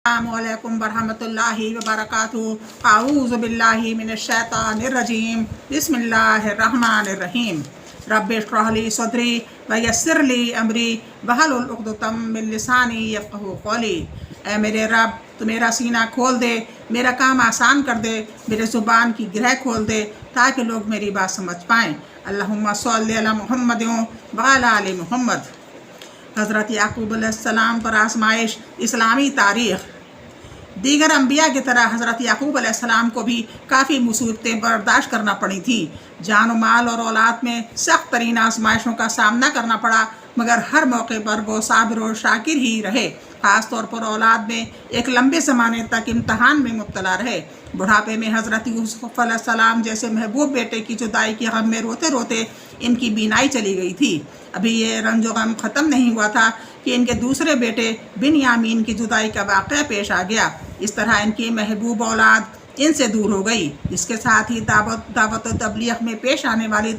अस्सलामुअलैकुम वरहमतुल्लाहि वबरकातुहू। आऊज़ु बिल्लाहि मिनश्शैतानिर्रजीम। बिस्मिल्लाहिर्रहमानिर्रहीम। रब्बि इश्रह ली सदरी व यस्सिर ली अमरी वहलुल उक़दतम मिन लिसानी यफ़क़हू क़ौली। ऐ मेरे रब, तो मेरा सीना खोल दे, मेरा काम आसान कर दे, मेरे ज़ुबान की गिरह खोल दे ताकि लोग मेरी बात समझ पाएँ। अल्लाहुम्मा सल्लि अला मुहम्मदिन व अला आलि मुहम्मद। हज़रत याक़ूब अलैहिस्सलाम पर आज़माइश। इस्लामी तारीख़। दीगर अम्बिया की तरह हज़रत याक़ूब अलैहिस्सलाम को भी काफ़ी मुसीबतें बर्दाश्त करना पड़ी थी। जान और माल और औलाद में सख्त तरीन आज़माइशों का सामना करना पड़ा, मगर हर मौके पर वो साबिर और शाकिर ही रहे। ख़ास तौर पर औलाद में एक लंबे ज़माने तक इम्तहान में मुब्तला रहे। बुढ़ापे में हज़रत यूसुफ़ अलैहिस्सलाम जैसे महबूब बेटे की जुदाई के गम में रोते रोते इनकी बीनाई चली गई थी। अभी ये रंजो गम ख़त्म नहीं हुआ था कि इनके दूसरे बेटे बिन्यामीन की जुदाई का वाक़या पेश आ गया। इस तरह इनकी महबूब औलाद इनसे दूर हो गई। इसके साथ ही दावत और तबलीग में पेश आने वाली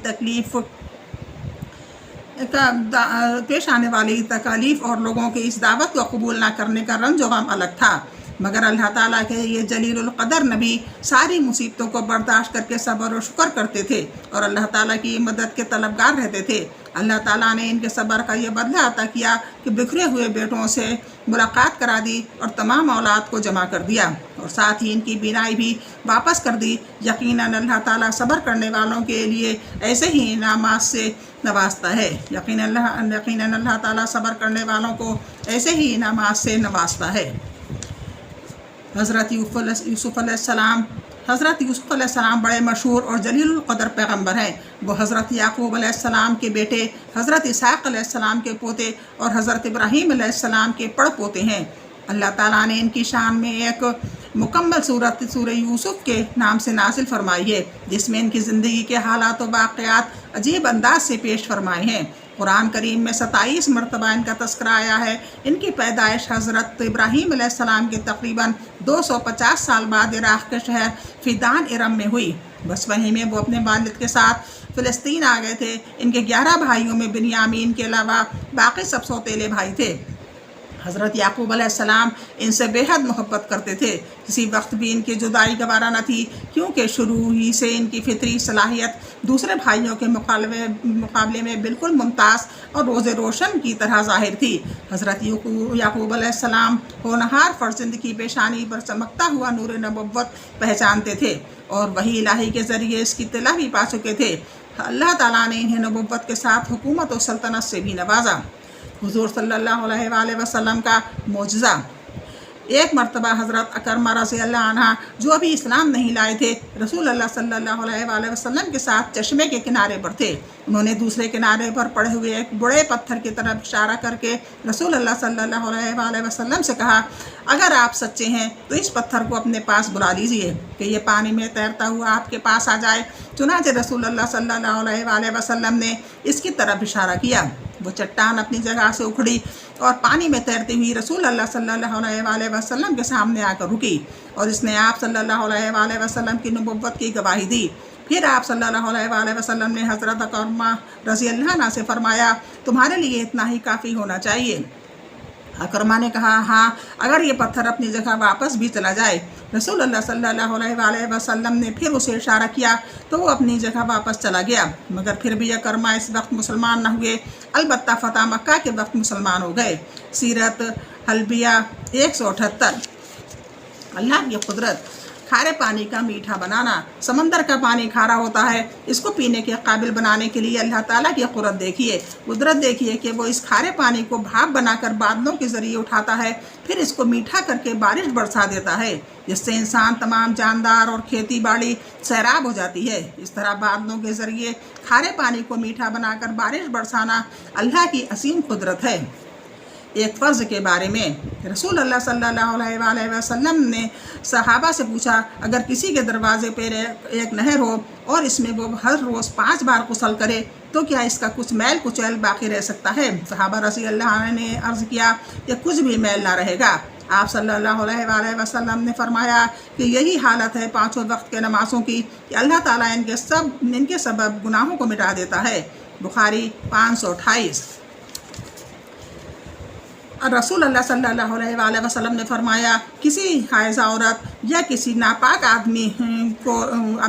तकालीफ और लोगों की इस दावत को कबूल ना करने का रंज व गम अलग था। मगर अल्लाह ताला के ये जलीलुल क़दर नबी सारी मुसीबतों को बर्दाश्त करके सब्र और शुक्र करते थे और अल्लाह ताला की मदद के तलबगार रहते थे। अल्लाह ताला ने इनके सब्र का ये बदला अता किया कि बिखरे हुए बेटों से मुलाकात करा दी और तमाम औलाद को जमा कर दिया और साथ ही इनकी बीनाई भी वापस कर दी। यकीनन अल्लाह ताला सब्र करने वालों के लिए ऐसे ही इनामात से नवाजता है। यकीनन अल्लाह ताला सब्र करने वालों को ऐसे ही इनामात से नवाजता है। हज़रत यूसुफ़ अलैहिस्सलाम बड़े मशहूर और जलीलुल क़दर पैगम्बर हैं। वो हज़रत याक़ूब अलैहिस्सलाम के बेटे, हज़रत इसहाक़ अलैहिस्सलाम के पोते और हज़रत इब्राहीम अलैहिस्सलाम के पड़पोते हैं। अल्लाह ताला ने इनकी शान में एक मुकम्मल सूरह यूसुफ़ के नाम से नाजिल फरमाई है, जिसमें इनकी ज़िंदगी के हालात और वाक़यात अजीब अंदाज से पेश फरमाए हैं। कुरान करीम में 27 मरतबा इनका तस्करा आया है। इनकी पैदाइश हज़रत इब्राहीम अलैहिस्सलाम के तकरीबन 250 साल बाद इराक़ के शहर फ़िदान इरम में हुई। बस वहीं में वो अपने वालिद के साथ फ़िलिस्तीन आ गए थे। इनके 11 भाइयों में बिन्यामीन के अलावा बाकी सब सौतेले भाई थे। हज़रत याक़ूब अलैहिस्सलाम इनसे बेहद मोहब्बत करते थे। किसी वक्त भी इनकी जुदाई गवारा न थी, क्योंकि शुरू ही से इनकी फितरी सलाहियत दूसरे भाइयों के मुकाबले में बिल्कुल मुमताज़ और रोज़े रोशन की तरह ज़ाहिर थी। हज़रत याक़ूब अलैहिस्सलाम होनहार फ़र्ज़ंद की पेशानी पर चमकता हुआ नूर नबुव्वत पहचानते थे और वही इलाही के ज़रिए इसकी इत्तला भी पा चुके थे। अल्लाह ताला ने इन्हें नबुव्वत के साथ हुकूमत और सल्तनत से भी नवाजा। हुज़ूर सल्लल्लाहु अलैहि वसल्लम का मोजज़ा। एक मरतबा हज़रत अकरमा रज़ियल्लाहु अन्हा, जो अभी इस्लाम नहीं लाए थे, रसूल अल्लाह सल्लल्लाहु अलैहि वसल्लम के साथ चश्मे के किनारे पर थे। उन्होंने दूसरे किनारे पर पड़े हुए एक बड़े पत्थर की तरफ इशारा करके रसूल अल्लाह सल्लल्लाहु अलैहि वसल्लम से कहा, अगर आप सच्चे हैं तो इस पत्थर को अपने पास बुला लीजिए कि ये पानी में तैरता हुआ आपके पास आ जाए। चुनांचे रसूल अल्लाह सल्लल्लाहु अलैहि वसल्लम ने इसकी तरफ इशारा किया। वो चट्टान अपनी जगह से उखड़ी और पानी में तैरती हुई रसूल अल्लाह सल्लल्लाहु अलैहि वसल्लम के सामने आकर रुकी और इसने आप सल्लल्लाहु अलैहि वसल्लम की नबुव्वत की गवाही दी। फिर आप सल्लल्लाहु अलैहि वसल्लम ने हज़रत अकरमा रज़ियल्लाहु अन्हा से फरमाया, तुम्हारे लिए इतना ही काफ़ी होना चाहिए। अकरमा ने कहा, हाँ, अगर ये पत्थर अपनी जगह वापस भी चला जाए। रसूल अल्लाह सल्लल्लाहु अलैहि वसल्लम ने फिर उसे इशारा किया तो वो अपनी जगह वापस चला गया, मगर फिर भी अकरमा इस वक्त मुसलमान न हुए, अलबत्ता फ़तह मक्का के वक्त मुसलमान हो गए। सीरत हल्बिया 178। अल्लाह की कुदरत। खारे पानी का मीठा बनाना। समंदर का पानी खारा होता है, इसको पीने के काबिल बनाने के लिए अल्लाह ताला की कुदरत देखिए कि वो इस खारे पानी को भाप बनाकर बादलों के ज़रिए उठाता है, फिर इसको मीठा करके बारिश बरसा देता है, जिससे इंसान तमाम जानदार और खेती बाड़ी सैराब हो जाती है। इस तरह बादलों के ज़रिए खारे पानी को मीठा बनाकर बारिश बरसाना अल्लाह की असीम कुदरत है। एक फ़र्ज़ के बारे में रसूल अल्लाह सल्लल्लाहु अलैहि वसल्लम ने सहाबा से पूछा, अगर किसी के दरवाज़े पर एक नहर हो और इसमें वो हर रोज़ 5 बार गुस्ल करे तो क्या इसका कुछ मैल कुचैल बाकी रह सकता है? सहाबा रज़ियल्लाहु अन्हुम ने अर्ज़ किया कि कुछ भी मैल ना रहेगा। आप सल्लल्लाहु अलैहि वसल्लम ने फरमाया कि यही हालत है 5 वक्त के नमाज़ों की कि अल्लाह ताला इनके सबब गुनाहों को मिटा देता है। बुखारी 528। रसूल अल्लाह सल्लल्लाहु अलैहि वसल्लम ने फरमाया किसी हाइज़ा औरत या किसी नापाक आदमी को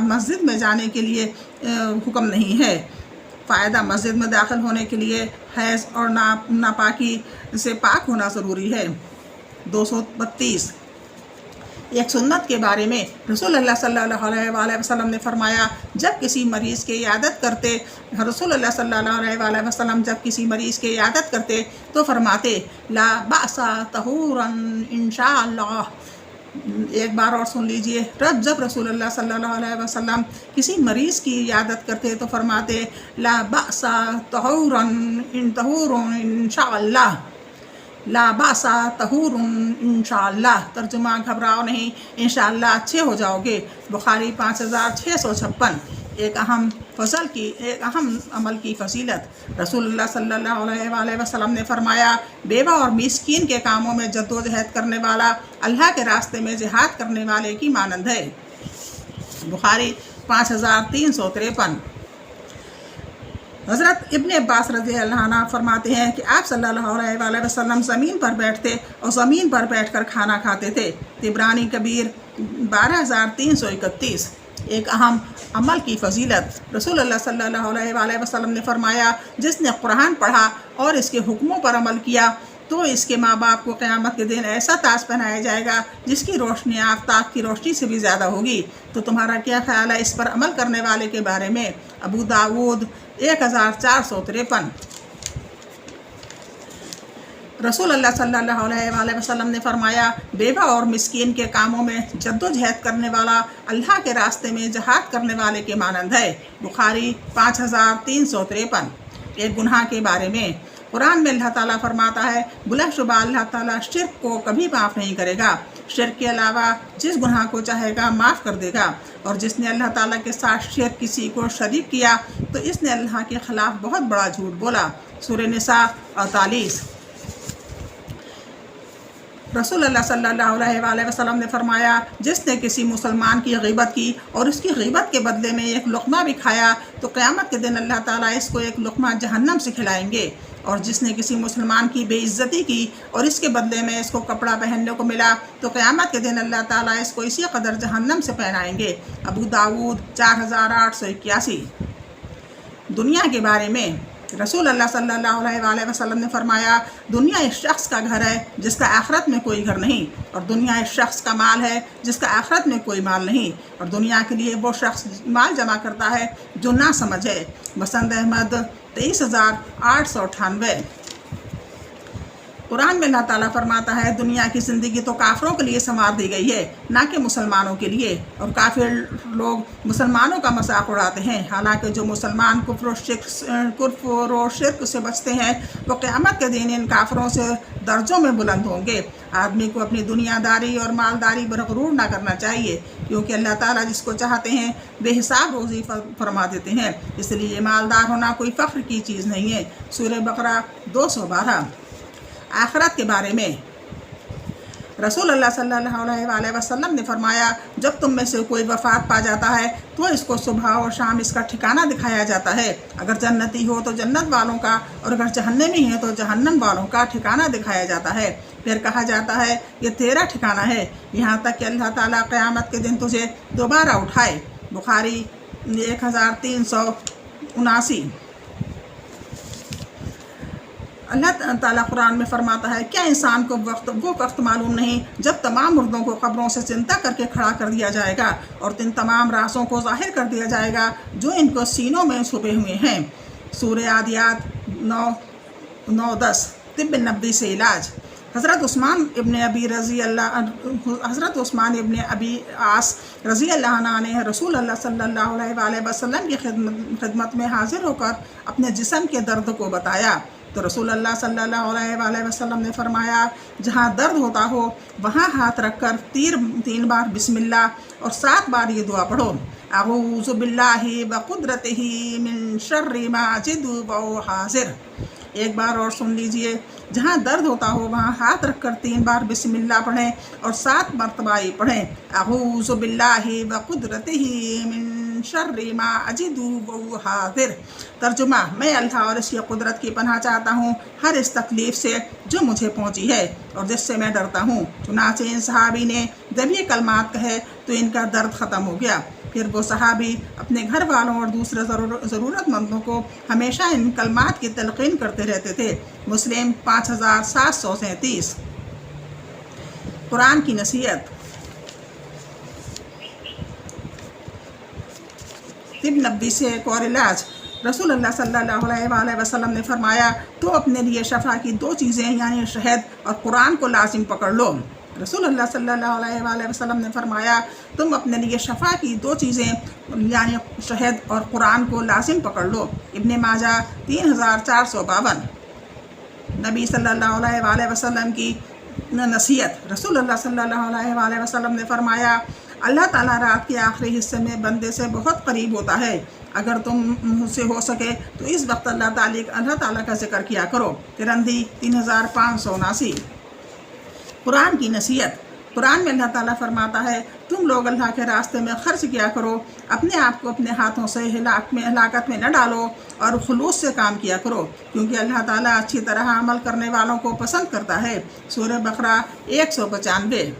मस्जिद में जाने के लिए हुक्म नहीं है। फ़ायदा मस्जिद में दाखिल होने के लिए हैज़ और नापाकी से पाक होना ज़रूरी है। 232 एक सुन्नत के बारे में रसूल अल्लाह सल्लल्लाहु अलैहि वसल्लम ने फरमाया जब किसी मरीज़ की इयादत करते रसूल अल्लाह सल्लल्लाहु अलैहि वसल्लम जब किसी मरीज़ की इयादत करते तो फरमाते ला बासा तहूरन इंशाअल्लाह। एक बार और सुन लीजिए, जब रसूल अल्लाह सल्लल्लाहु अलैहि वसल्लम किसी मरीज़ की इयादत करते तो फरमाते ला बासा तहूरन इंशाअल्लाह, ला बासा तहूरुन इंशाअल्लाह। तर्जुमा घबराओ नहीं, इंशाअल्लाह अच्छे हो जाओगे। बुखारी 5656। एक अहम अमल की फजीलत। रसूलुल्लाह सल्लल्लाहु अलैहि वसल्लम ने फरमाया बेवा और मिस्कीन के कामों में जद्दोजहद करने वाला अल्लाह के रास्ते में जिहाद करने वाले की मानंद है। बुखारी 5353। हज़रत इब्न अब्बास रज़ी अल्लाह अन्हु फरमाते हैं कि आप सल्लल्लाहु अलैहि वसल्लम ज़मीन पर बैठते और ज़मीन पर बैठकर खाना खाते थे। तिबरानी कबीर 12331। एक अहम अमल की फजीलत। रसूलुल्लाह सल्लल्लाहु अलैहि वसल्लम ने फरमाया जिसने कुरान पढ़ा और इसके हुक्मों पर अमल किया तो इसके माँ बाप को क़यामत के दिन ऐसा ताज पहनाया जाएगा जिसकी रोशनी आफ़ताब की रोशनी से भी ज़्यादा होगी। तो तुम्हारा क्या ख्याल है इस पर अमल करने वाले के बारे में? अबू दाऊद 1453। रसूल अल्लाह सल्लल्लाहु अलैहि वसल्लम ने फरमाया बेवा और मिस्कीन के कामों में जद्दोजहद करने वाला अल्लाह के रास्ते में जहाद करने वाले के मानंद है। बुखारी 5353। एक गुनाह के बारे में कुरान में अल्लाह ताला फरमाता है बिलाशुबा अल्लाह ताला शिर्क को कभी माफ़ नहीं करेगा। शिर्क के अलावा जिस गुनाह को चाहेगा माफ़ कर देगा, और जिसने अल्लाह ताला के साथ शिर्क किसी को शरीक किया तो इसने अल्लाह के ख़िलाफ़ बहुत बड़ा झूठ बोला। सूरह निसा 48। रसूल अल्लाह सल्लल्लाहु अलैहि वसल्लम ने फरमाया जिसने किसी मुसलमान की ग़ीबत की और उसकी ग़ीबत के बदले में एक लुक़मा भी खाया तो क़यामत के दिन अल्लाह ताला इसको एक लुक़मा जहन्नम से खिलाएंगे। और जिसने किसी मुसलमान की बेइज्जती की और इसके बदले में इसको कपड़ा पहनने को मिला तो क़यामत के दिन अल्लाह ताला इसको इसी कदर जहन्नम से पहनाएंगे। अबू दाऊद 4881। दुनिया के बारे में रसूल अल्लाह सल्लल्लाहु अलैहि वसल्लम ने फरमाया दुनिया इस शख्स का घर है जिसका आखिरत में कोई घर नहीं, और दुनिया इस शख्स का माल है जिसका आखिरत में कोई माल नहीं, और दुनिया के लिए वो शख्स माल जमा करता है जो ना समझ है। बसंत अहमद 23898। कुरान में अल्लाह ताला फरमाता है दुनिया की ज़िंदगी तो काफिरों के लिए संवार दी गई है ना कि मुसलमानों के लिए, और काफिर लोग मुसलमानों का मजाक उड़ाते हैं। हालांकि जो मुसलमान कुफ्र और शिर्क से बचते हैं वो क़यामत के दिन इन काफिरों से दर्जों में बुलंद होंगे। आदमी को अपनी दुनियादारी और मालदारी पर गुरूर ना करना चाहिए, क्योंकि अल्लाह ताला जिसको चाहते हैं बेहिसाब रोज़ी फरमा देते हैं। इसलिए मालदार होना कोई फ़ख्र की चीज़ नहीं है। सूरह बकरा 212। आखिरत के बारे में रसूल अल्लाह सल्लल्लाहु अलैहि वसल्लम ने फरमाया जब तुम में से कोई वफ़ात पा जाता है तो इसको सुबह और शाम इसका ठिकाना दिखाया जाता है। अगर जन्नती हो तो जन्नत वालों का, और अगर जहन्नमी है तो जहन्नम वालों का ठिकाना दिखाया जाता है। फिर कहा जाता है ये तेरा ठिकाना है, यहाँ तक कि अल्लाह ताला क़यामत के दिन तुझे दोबारा उठाए। बुखारी 1379। अल्लाह ताला कुरान में फरमाता है क्या इंसान को वो वक्त मालूम नहीं जब तमाम मुर्दों को कब्रों से चिंता करके खड़ा कर दिया जाएगा और इन तमाम राज़ों को ज़ाहिर कर दिया जाएगा जो इनको सीनों में छुपे हुए हैं। सूरह आदियात 9-10। तिब्ब नबी से इलाज। हज़रत उस्मान इब्न अबी आस रज़ी अल्लाह ने रसूल अल्लाह सल्लल्लाहु अलैहि वसल्लम की खिदमत में हाज़िर होकर अपने जिस्म के दर्द को बताया तो रसूल अल्लाह सल्लल्लाहु अलैहि वसल्लम ने फरमाया जहाँ दर्द होता हो वहाँ हाथ रखकर 3 बार बिस्मिल्लाह और 7 बार ये दुआ पढ़ो अऊज़ु बिल्लाहि व कुदरतिही मिन शर्रि मा अजिदु व हाज़िर। एक बार और सुन लीजिए, जहाँ दर्द होता हो वहाँ हाथ रखकर 3 बार बिस्मिल्लाह पढ़ें और 7 मरतबा ये पढ़ें अऊज़ु बिल्लाहि व कुदरतिही मिन मिन शर्रि मा अजिदु व हाज़िर। तर्जुमा, मैं अल्लाह और इसकी कुदरत की पनाह चाहता हूँ हर इस तकलीफ़ से जो मुझे पहुँची है और जिससे मैं डरता हूँ। चुनांचे इन सहाबी ने जब ये कलमात कहे तो इनका दर्द ख़त्म हो गया। फिर वो सहाबी अपने घर वालों और दूसरे ज़रूरतमंदों को हमेशा इन कलमात की तलक़ीन करते रहते थे। मुस्लिम 5737। कुरान की नसीहत। तिब नब्बी से एक और इलाज। रसूलुल्लाह सल्लल्लाहु अलैहि वसल्लम ने फरमाया, तो अपने लिए शफा की दो चीज़ें यानी शहद और कुरान को लाजिम पकड़ लो। रसूलुल्लाह सल्लल्लाहु अलैहि वसल्लम ने फरमाया, तुम अपने लिए शफा की दो चीज़ें यानी शहद और कुरान को लाजिम पकड़ लो। इब्ने माजा 3452। नबी सल्लल्लाहु अलैहि वसल्लम की नसीहत। रसूलुल्लाह सल्लल्लाहु अलैहि वसल्लम ने फरमाया, अल्लाह ताला रात के आखिरी हिस्से में बंदे से बहुत करीब होता है। अगर तुम मुझसे हो सके तो इस वक्त अल्लाह ताला का जिक्र किया करो। तिरंदी 3579। कुरान की नसीहत। कुरान में अल्लाह ताला फरमाता है, तुम लोग अल्लाह के रास्ते में खर्च किया करो, अपने आप को अपने हाथों से हलाकत में न डालो और खुलूस से काम किया करो, क्योंकि अल्लाह ताला अच्छी तरह अमल करने वालों को पसंद करता है। सूरह बकरा 195।